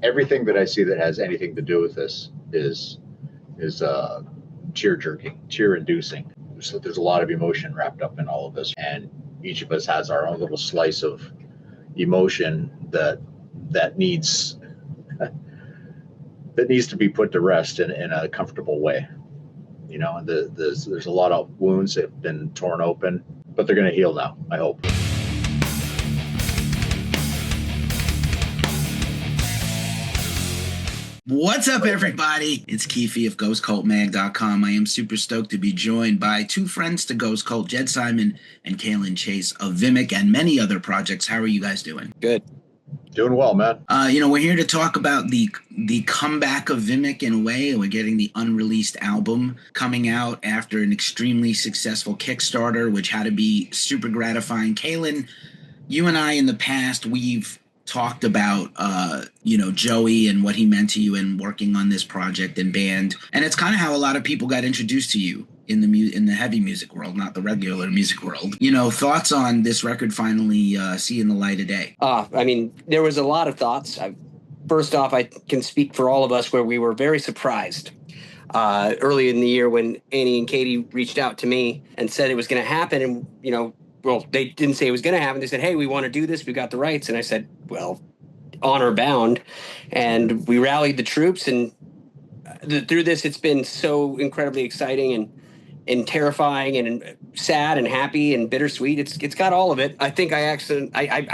everything that I see that has anything to do with this is tear inducing. So there's a lot of emotion wrapped up in all of this, and each of us has our own little slice of emotion that needs to be put to rest in a comfortable way. You know, and there's a lot of wounds that have been torn open, but they're going to heal now, I hope. What's up, everybody? It's Keefe of GhostCultMag.com. I am super stoked to be joined by two friends to Ghost Cult, Jed Simon and Kalen Chase of Vimic and many other projects. How are you guys doing? Good. Doing well, man. We're here to talk about the comeback of Vimic in a way. We're getting the unreleased album coming out after an extremely successful Kickstarter, which had to be super gratifying. Kalen, you and I in the past, we've talked about, Joey and what he meant to you in working on this project and band. And it's kind of how a lot of people got introduced to you in the heavy music world, not the regular music world. You know, thoughts on this record finally seeing the light of day? There was a lot of thoughts. First off, I can speak for all of us where we were very surprised early in the year when Annie and Katie reached out to me and said it was going to happen. And, well, they didn't say it was going to happen. They said, hey, we want to do this. We got the rights. And I said, well, honor bound. And we rallied the troops. And through this, it's been so incredibly exciting and terrifying and sad and happy and bittersweet. It's got all of it. I think I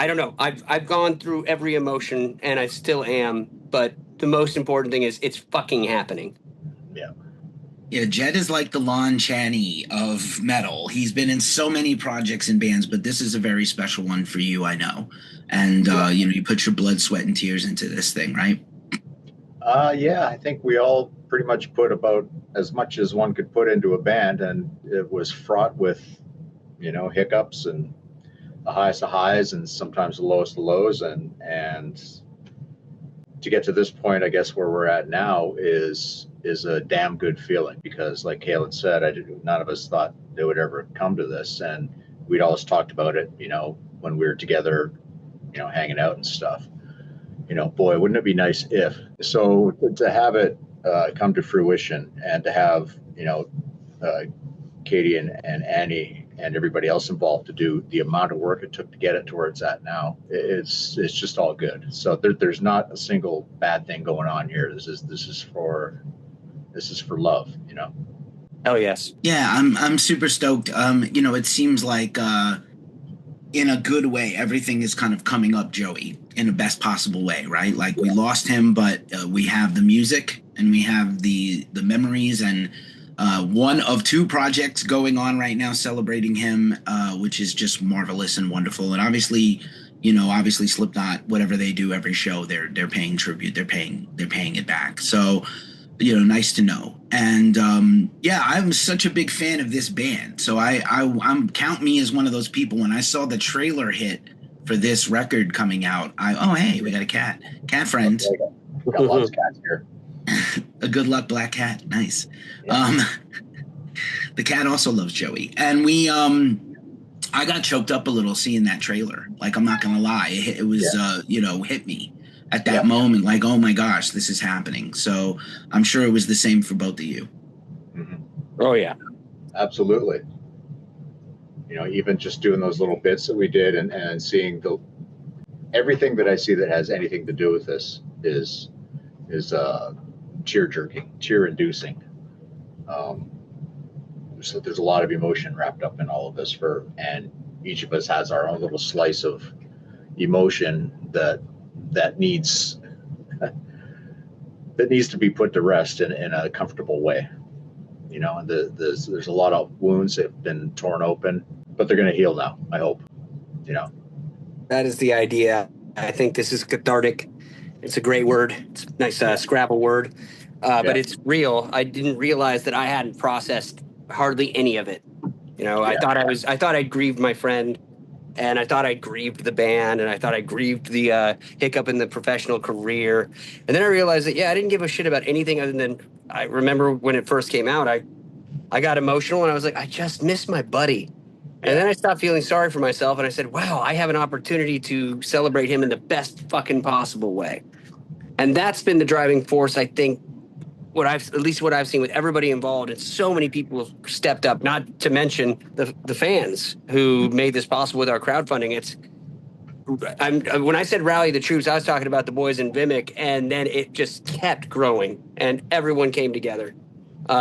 don't know. I've gone through every emotion and I still am. But the most important thing is it's fucking happening. Yeah. Yeah, Jed is like the Lon Chaney of metal. He's been in so many projects and bands, but this is a very special one for you, I know. And, you put your blood, sweat, and tears into this thing, right? Yeah, I think we all pretty much put about as much as one could put into a band, and it was fraught with, hiccups and the highest of highs and sometimes the lowest of lows. And to get to this point, I guess where we're at now is a damn good feeling, because like Kalen said, none of us thought they would ever come to this, and we'd always talked about it, when we were together, hanging out and stuff. Boy, wouldn't it be nice if. So to have it come to fruition, and to have Katie and Annie and everybody else involved to do the amount of work it took to get it to where it's at now, it's just all good. So there's not a single bad thing going on here. This is for love, Oh yes. Yeah, I'm super stoked. It seems like in a good way, everything is kind of coming up Joey in the best possible way, right? Like we lost him, but we have the music and we have the memories, and one of two projects going on right now celebrating him, which is just marvelous and wonderful. And obviously Slipknot, whatever they do every show, they're paying tribute, they're paying it back. So, nice to know. And I'm such a big fan of this band. So I'm count me as one of those people. When I saw the trailer hit for this record coming out, hey, we got a cat friend. We got lots of cats here. A good luck black cat. Nice. Yeah. The cat also loves Joey. And I got choked up a little seeing that trailer. Like, I'm not going to lie. It was, hit me at that moment. Like, oh my gosh, this is happening. So I'm sure it was the same for both of you. Mm-hmm. Oh yeah. Absolutely. Even just doing those little bits that we did and seeing everything that I see that has anything to do with this is tear inducing. So there's a lot of emotion wrapped up in all of this and each of us has our own little slice of emotion that needs to be put to rest in a comfortable way. And there's a lot of wounds that have been torn open, but they're going to heal now, I hope. That is the idea. I think this is cathartic. It's a great word. It's a nice Scrabble word. But it's real. I didn't realize that I hadn't processed hardly any of it. I thought I'd grieved my friend, and I thought I'd grieved the band, and I thought I grieved the hiccup in the professional career. And then I realized that, I didn't give a shit about anything other than, I remember when it first came out, I got emotional and I was like, I just miss my buddy. And then I stopped feeling sorry for myself, and I said, wow, I have an opportunity to celebrate him in the best fucking possible way. And that's been the driving force, I think, what I've seen with everybody involved, and so many people have stepped up, not to mention the fans who made this possible with our crowdfunding. When I said rally the troops, I was talking about the boys in Vimic, and then it just kept growing, and everyone came together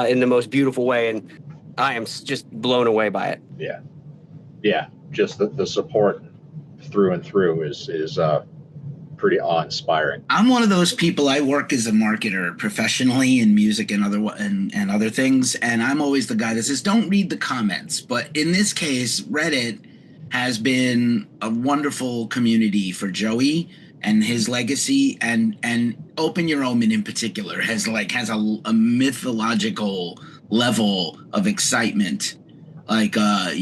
in the most beautiful way, and I am just blown away by it. Yeah. Just the support through and through is pretty awe-inspiring. I'm one of those people. I work as a marketer professionally in music and other things, and I'm always the guy that says, "Don't read the comments." But in this case, Reddit has been a wonderful community for Joey and his legacy, and Open Your Omen in particular has a mythological level of excitement. Like, I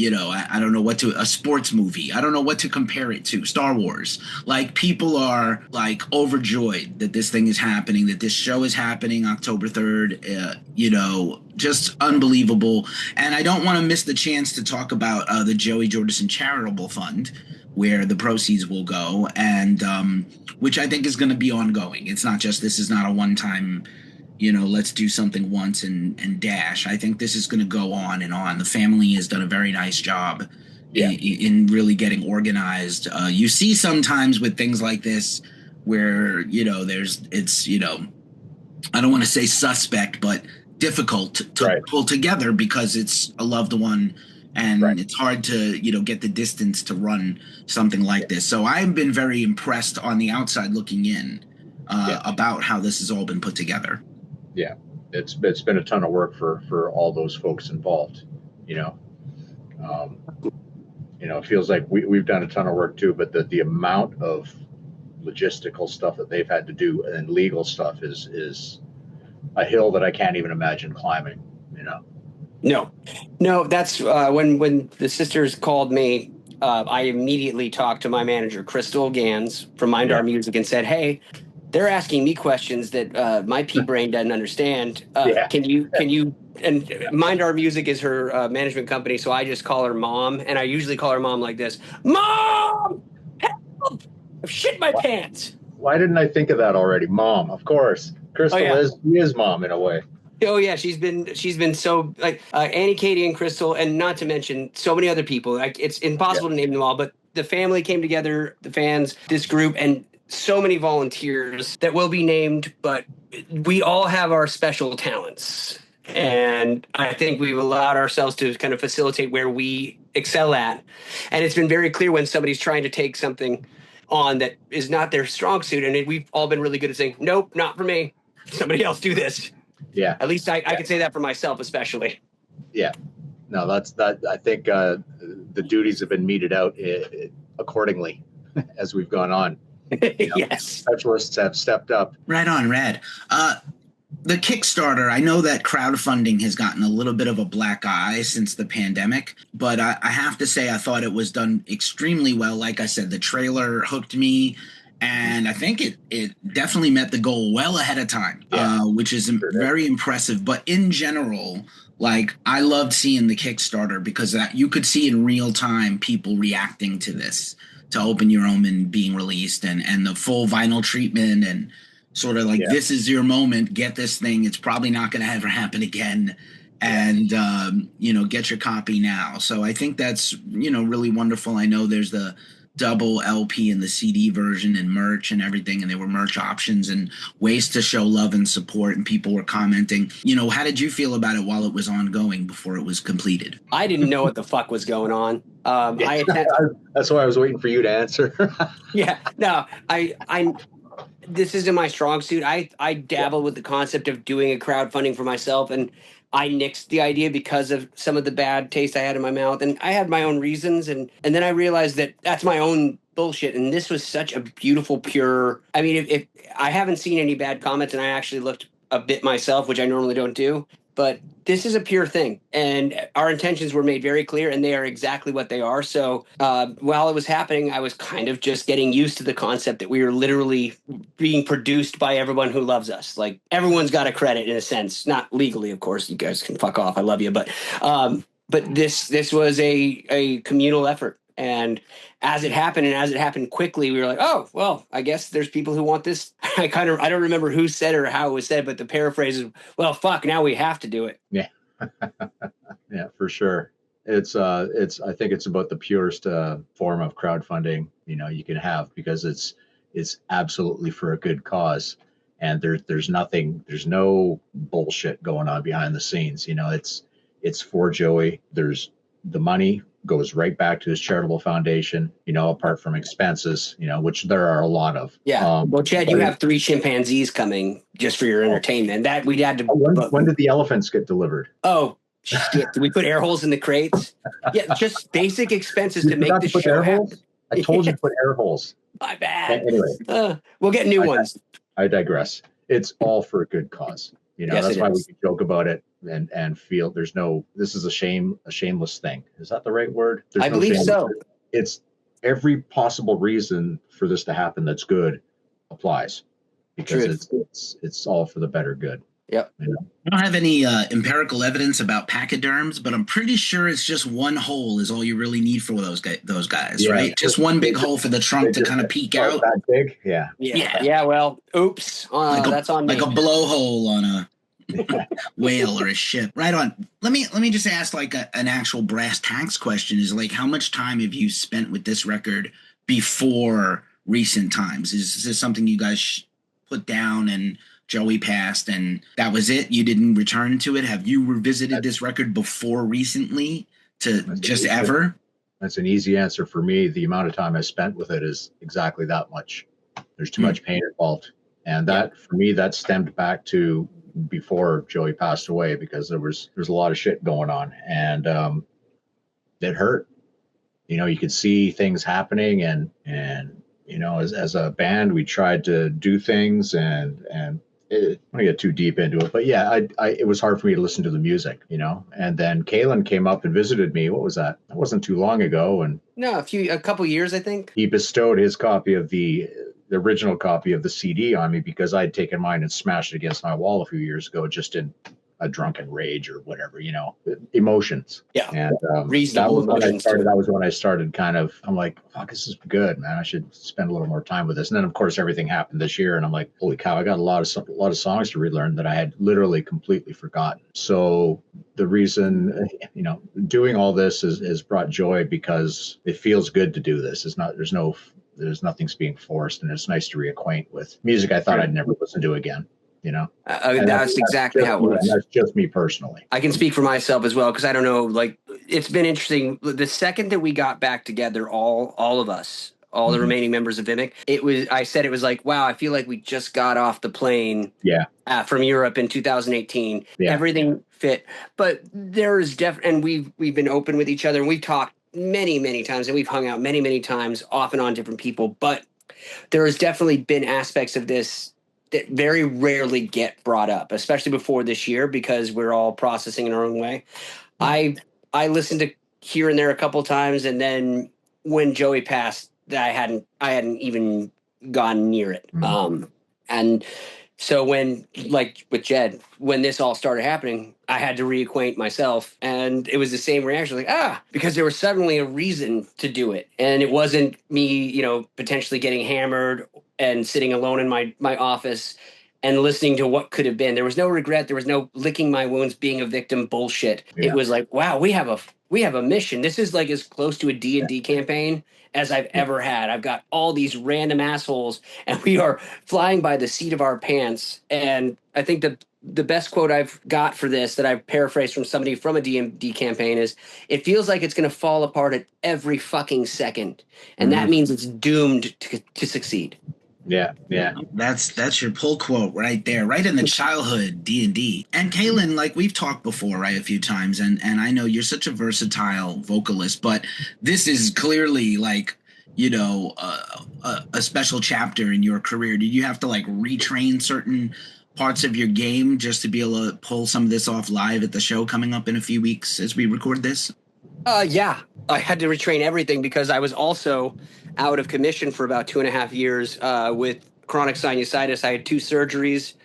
don't know a sports movie. I don't know what to compare it to. Star Wars. Like, people are like overjoyed that this thing is happening, that this show is happening October 3rd, just unbelievable. And I don't want to miss the chance to talk about the Joey Jordison Charitable Fund, where the proceeds will go, and which I think is going to be ongoing. It's not just, this is not a one-time, let's do something once and dash. I think this is going to go on and on. The family has done a very nice job in really getting organized. You see sometimes with things like this where, I don't want to say suspect, but difficult to pull together because it's a loved one, and it's hard to, get the distance to run something like this. So I've been very impressed on the outside looking in about how this has all been put together. Yeah, it's been a ton of work for all those folks involved. It feels like we've done a ton of work too, but the amount of logistical stuff that they've had to do and legal stuff is a hill that I can't even imagine climbing. No, that's when the sisters called me. I immediately talked to my manager, Crystal Gans from Mind Our Music, and said, "Hey, they're asking me questions that my pea brain doesn't understand. Can you?" And Mind Our Music is her management company, so I just call her Mom, and I usually call her Mom like this: "Mom, help! I've shit my pants." Why didn't I think of that already? Mom, of course. Crystal is Mom in a way. Oh yeah, she's been so like Annie, Katie, and Crystal, and not to mention so many other people. Like, it's impossible to name them all, but the family came together, the fans, this group, and so many volunteers that will be named, but we all have our special talents. And I think we've allowed ourselves to kind of facilitate where we excel at. And it's been very clear when somebody's trying to take something on that is not their strong suit. And we've all been really good at saying, "Nope, not for me. Somebody else do this." Yeah. At least I can say that for myself, especially. Yeah. No, I think the duties have been meted out accordingly as we've gone on. Yes. Specialists have stepped up. Right on, Rad. The Kickstarter, I know that crowdfunding has gotten a little bit of a black eye since the pandemic, but I have to say I thought it was done extremely well. Like I said, the trailer hooked me, and I think it definitely met the goal well ahead of time, which is very impressive. But in general, like, I loved seeing the Kickstarter because you could see in real time people reacting to this, to Open Your Omen being released, and the full vinyl treatment, and sort of like, this is your moment, get this thing. It's probably not going to ever happen again. And, get your copy now. So I think that's, really wonderful. I know there's the double LP and the CD version and merch and everything. And there were merch options and ways to show love and support. And people were commenting. How did you feel about it while it was ongoing before it was completed? I didn't know what the fuck was going on. That's why I was waiting for you to answer. This isn't my strong suit. I dabbled with the concept of doing a crowdfunding for myself, and I nixed the idea because of some of the bad taste I had in my mouth, and I had my own reasons, and then I realized that that's my own bullshit, and this was such a beautiful, pure. I mean, if I haven't seen any bad comments, and I actually looked a bit myself, which I normally don't do, but this is a pure thing, and our intentions were made very clear, and they are exactly what they are. So while it was happening, I was kind of just getting used to the concept that we were literally being produced by everyone who loves us. Like, everyone's got a credit in a sense, not legally, of course. You guys can fuck off. I love you, but this was a communal effort, And as it happened, and as it happened quickly, we were like, oh, well, I guess there's people who want this. I don't remember who said it or how it was said, but the paraphrase is, well, fuck, now we have to do it. Yeah. Yeah, for sure. I think it's about the purest form of crowdfunding, you can have, because it's absolutely for a good cause. And there's no bullshit going on behind the scenes. It's for Joey. There's the money goes right back to his charitable foundation, apart from expenses, which there are a lot of. Yeah. Well, Chad, you have 3 chimpanzees coming just for your entertainment. That we had to. When did the elephants get delivered? Oh, shit. Did we put air holes in the crates? Yeah, just basic expenses to make the show happen. I told you to put air holes. My bad. Anyway, we'll get new ones. I digress. It's all for a good cause. Yes, that's why we can joke about it and feel this is a shameless thing. Is that the right word? I believe so. It's every possible reason for this to happen that's good applies, because it's all for the better good. Yep. I don't have any empirical evidence about pachyderms, but I'm pretty sure it's just one hole is all you really need for those guys, right? Just one big hole for the trunk to kind of peek out. That big? Yeah. Yeah. Well, oops. That's on me. Like a blowhole on a whale or a ship. Right on. Let me just ask like an actual brass tacks question. Is like, how much time have you spent with this record before recent times? Is this something you guys put down and Joey passed and that was it? You didn't return to it? Have you revisited this record before recently ever? That's an easy answer for me. The amount of time I spent with it is exactly that much. There's too much pain involved. And that, for me, that stemmed back to before Joey passed away, because there's a lot of shit going on, and it hurt. You could see things happening, and as a band, we tried to do things, and I don't want to get too deep into it, but yeah, it was hard for me to listen to the music, and then Kalen came up and visited me. What was that? That wasn't too long ago. And no, a couple years, I think. He bestowed his copy of the original copy of the CD on me, because I'd taken mine and smashed it against my wall a few years ago, just in a drunken rage or whatever, emotions. Yeah. And reasonable emotions. That was when I started I'm like, fuck, this is good, man. I should spend a little more time with this. And then of course everything happened this year, and I'm like, holy cow, I got a lot of songs to relearn that I had literally completely forgotten. So the reason, doing all this has brought joy, because it feels good to do this. There's nothing's being forced, and it's nice to reacquaint with music I thought I'd never listen to again. That's exactly how it was. That's just me personally. I can speak for myself as well, because I don't know, like, it's been interesting. The second that we got back together, all of us, all the remaining members of Vimic, I said it was like, wow, I feel like we just got off the plane from Europe in 2018. Yeah. Everything fit. But there is and we've been open with each other, and we've talked many, many times, and we've hung out many, many times off and on different people. But there has definitely been aspects of this that very rarely get brought up, especially before this year, because we're all processing in our own way. I listened to here and there a couple times, and then when Joey passed, I hadn't even gone near it. And so when, like with Jed, when this all started happening, I had to reacquaint myself, and it was the same reaction, like, because there was suddenly a reason to do it. And it wasn't me, potentially getting hammered and sitting alone in my office and listening to what could have been. There was no regret. There was no licking my wounds, being a victim bullshit. Yeah. It was like, wow, we have a mission. This is like as close to a D&D campaign as I've ever had. I've got all these random assholes, and we are flying by the seat of our pants. And I think the best quote I've got for this, that I've paraphrased from somebody from a D&D campaign, is, it feels like it's going to fall apart at every fucking second. And that means it's doomed to succeed. Yeah. That's your pull quote right there, right in the childhood D&D. And Kalen, like we've talked before, right, a few times, and I know you're such a versatile vocalist, but this is clearly like, a special chapter in your career. Did you have to like retrain certain parts of your game just to be able to pull some of this off live at the show coming up in a few weeks as we record this? Yeah, I had to retrain everything, because I was also out of commission for about 2.5 years with chronic sinusitis. I had 2 surgeries,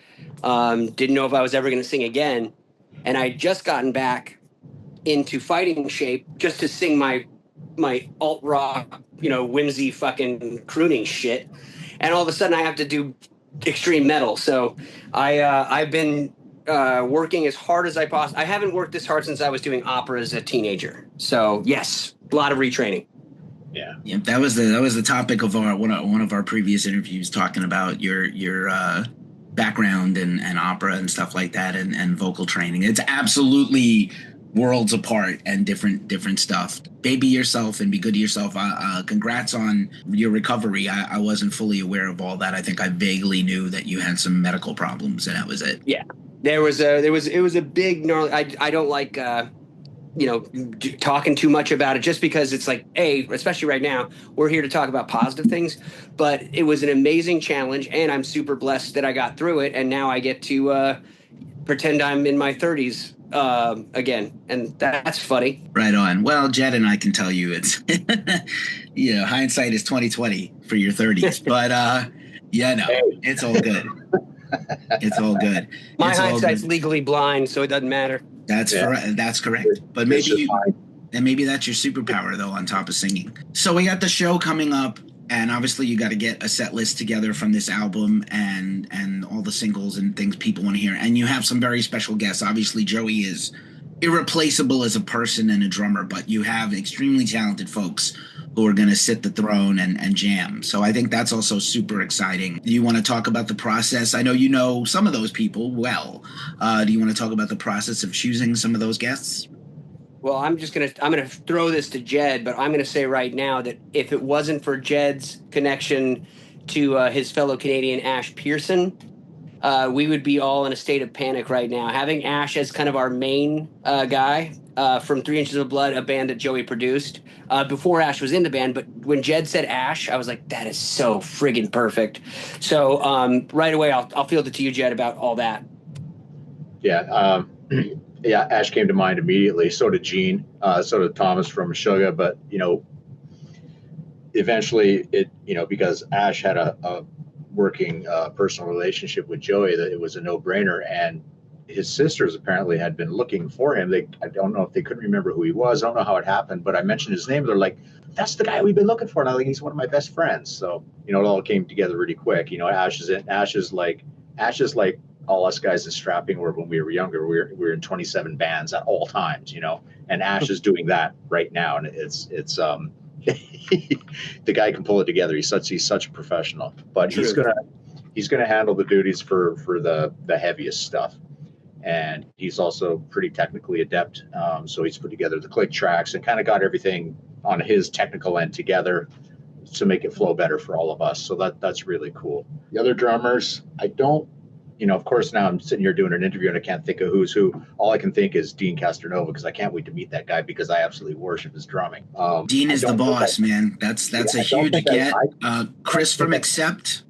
didn't know if I was ever going to sing again. And I had just gotten back into fighting shape just to sing my my alt rock, whimsy fucking crooning shit, and all of a sudden I have to do extreme metal. So I've been working as hard as I possibly. I haven't worked this hard since I was doing opera as a teenager. So yes, a lot of retraining. Yeah, that was the topic of one of our previous interviews, talking about your background and opera and stuff like that, and vocal training. It's absolutely worlds apart and different stuff. Baby yourself and be good to yourself. Congrats on your recovery. I wasn't fully aware of all that. I think I vaguely knew that you had some medical problems, and that was it. Yeah, it was a big gnarly. I don't like talking too much about it, just because it's like, especially right now, we're here to talk about positive things, but it was an amazing challenge, and I'm super blessed that I got through it, and now I get to pretend I'm in my 30s again, and that's funny. Right on. Well, Jed and I can tell you it's hindsight is 20/20 for your 30s, but it's all good. It's all good. My hindsight's legally blind, so it doesn't matter. That's correct. But maybe that's your superpower, though, on top of singing. So we got the show coming up, and obviously you got to get a set list together from this album and all the singles and things people want to hear. And you have some very special guests. Obviously, Joey is irreplaceable as a person and a drummer, but you have extremely talented folks who are going to sit the throne and jam. So I think that's also super exciting. Do you want to talk about the process? I know you know some of those people well. Do you want to talk about the process of choosing some of those guests? Well, I'm gonna throw this to Jed, but I'm gonna say right now that if it wasn't for Jed's connection to his fellow Canadian Ash Pearson, we would be all in a state of panic right now. Having Ash as kind of our main guy from 3 Inches of Blood, a band that Joey produced before Ash was in the band. But when Jed said Ash, I was like, that is so friggin' perfect. So right away, I'll field it to you, Jed, about all that. Yeah. Yeah, Ash came to mind immediately. So did Gene. So did Thomas from Sugar. But, eventually because Ash had a working personal relationship with Joey, that it was a no-brainer. And his sisters apparently had been looking for him. I don't know if they couldn't remember who he was. I don't know how it happened, but I mentioned his name. They're like, that's the guy we've been looking for. And I think he's one of my best friends. So, it all came together really quick. Ash is like all us guys in Strapping were when we were younger. We were in 27 bands at all times, and Ash is doing that right now. And it's the guy can pull it together. He's such a professional, but he's gonna handle the duties for the heaviest stuff. And he's also pretty technically adept. So he's put together the click tracks and kind of got everything on his technical end together to make it flow better for all of us. So that's really cool. The other drummers, I don't, of course, now I'm sitting here doing an interview and I can't think of who's who. All I can think is Dean Castronova, because I can't wait to meet that guy, because I absolutely worship his drumming. Dean is the boss, man. That's a huge get. Chris from Accept.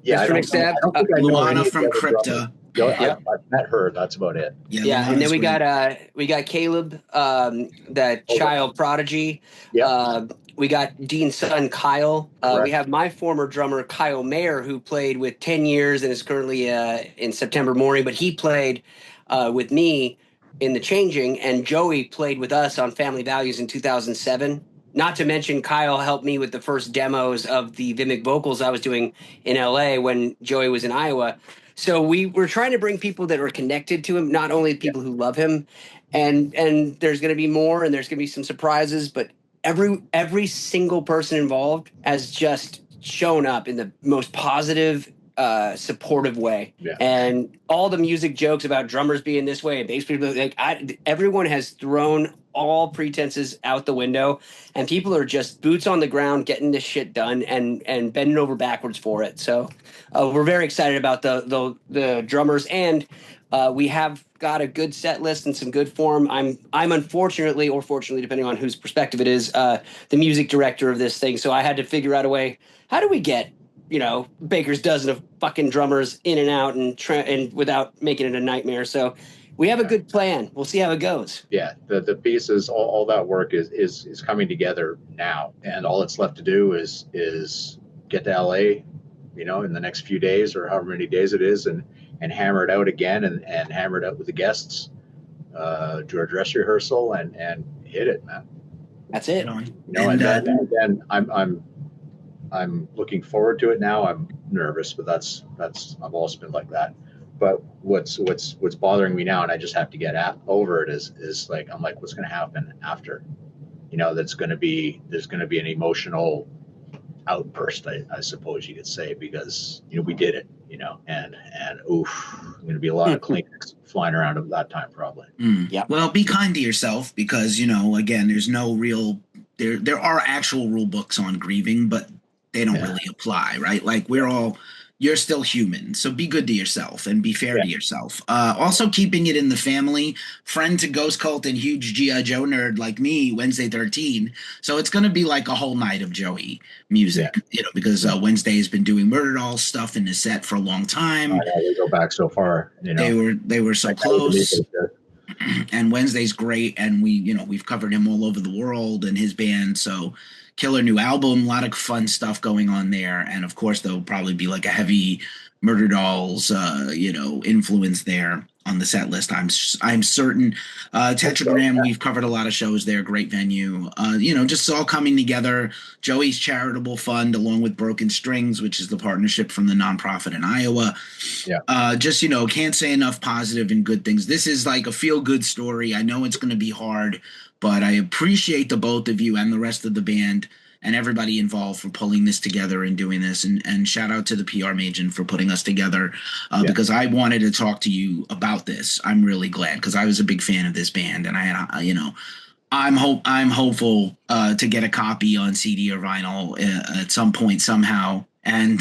Yeah, Chris from Accept. Luana from Crypta. I've met her. That's about it. Yeah, and then we got Caleb, that child prodigy. Yeah. We got Dean's son, Kyle. We have my former drummer, Kyle Mayer, who played with 10 years and is currently in September Morning, but he played with me in The Changing, and Joey played with us on Family Values in 2007. Not to mention, Kyle helped me with the first demos of the Vimic vocals I was doing in LA when Joey was in Iowa. So we're trying to bring people that are connected to him, not only people who love him, and there's going to be more, and there's going to be some surprises, but every single person involved has just shown up in the most positive, supportive way. Yeah. And all the music jokes about drummers being this way and bass people, everyone has thrown all pretenses out the window, and people are just boots on the ground getting this shit done and bending over backwards for it. So we're very excited about the drummers, and we have got a good set list and some good form. I'm unfortunately, or fortunately, depending on whose perspective it is, the music director of this thing. So I had to figure out a way. How do we get Baker's dozen of fucking drummers in and out and without making it a nightmare? So we have a good plan. We'll see how it goes. Yeah, the pieces, all that work is coming together now, and all it's left to do is get to LA, in the next few days or however many days it is, and hammer it out again and hammer it out with the guests, do our dress rehearsal and hit it, man. That's it. You know, and then I'm looking forward to it now. I'm nervous, but that's I've always been like that. But what's bothering me now, and I just have to get over it, is like, I'm like, what's going to happen after? You know, there's going to be an emotional outburst, I suppose you could say, because, you know, we did it, you know, and oof, going to be a lot of Kleenex flying around at that time probably. Yeah. Well, be kind to yourself, because, you know, again, there's no real there are actual rule books on grieving, but they don't really apply, right? Like, you're still human, so be good to yourself and be fair to yourself. Also, keeping it in the family, friend to Ghost Cult and huge G.I. Joe nerd like me, Wednesday 13. So it's going to be like a whole night of Joey music, you know, because Wednesday has been doing Murderdolls stuff in the set for a long time. I know, they go back so far, you know. They were so close. And Wednesday's great, and we've covered him all over the world and his band. So killer new album, a lot of fun stuff going on there, and of course there'll probably be like a heavy Murderdolls influence there on the set list. I'm certain. Tetragram, we've covered a lot of shows there. Great venue. Just all coming together. Joey's Charitable Fund, along with Broken Strings, which is the partnership from the nonprofit in Iowa. Yeah. Can't say enough positive and good things. This is like a feel-good story. I know it's going to be hard, but I appreciate the both of you and the rest of the band and everybody involved for pulling this together and doing this. And shout out to the PR Magen for putting us together, because I wanted to talk to you about this. I'm really glad, because I was a big fan of this band, and I'm hopeful to get a copy on CD or vinyl at some point somehow. And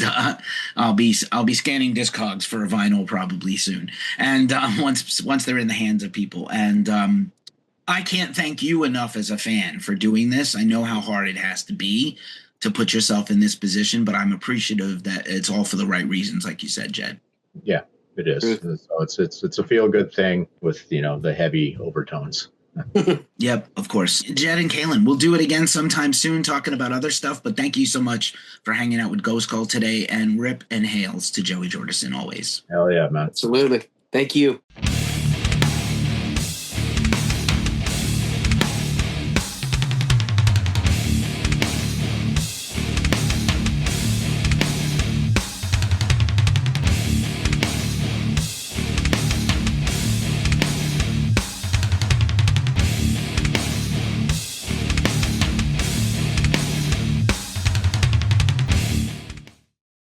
I'll be scanning Discogs for a vinyl probably soon. And once they're in the hands of people. And I can't thank you enough as a fan for doing this. I know how hard it has to be to put yourself in this position, but I'm appreciative that it's all for the right reasons, like you said, Jed. Yeah, it is. So it's a feel good thing with, the heavy overtones. Yep, of course. Jed and Kalen, we'll do it again sometime soon, talking about other stuff. But thank you so much for hanging out with Ghost Call today, and rip and hails to Joey Jordison always. Hell yeah, man. Absolutely. Thank you.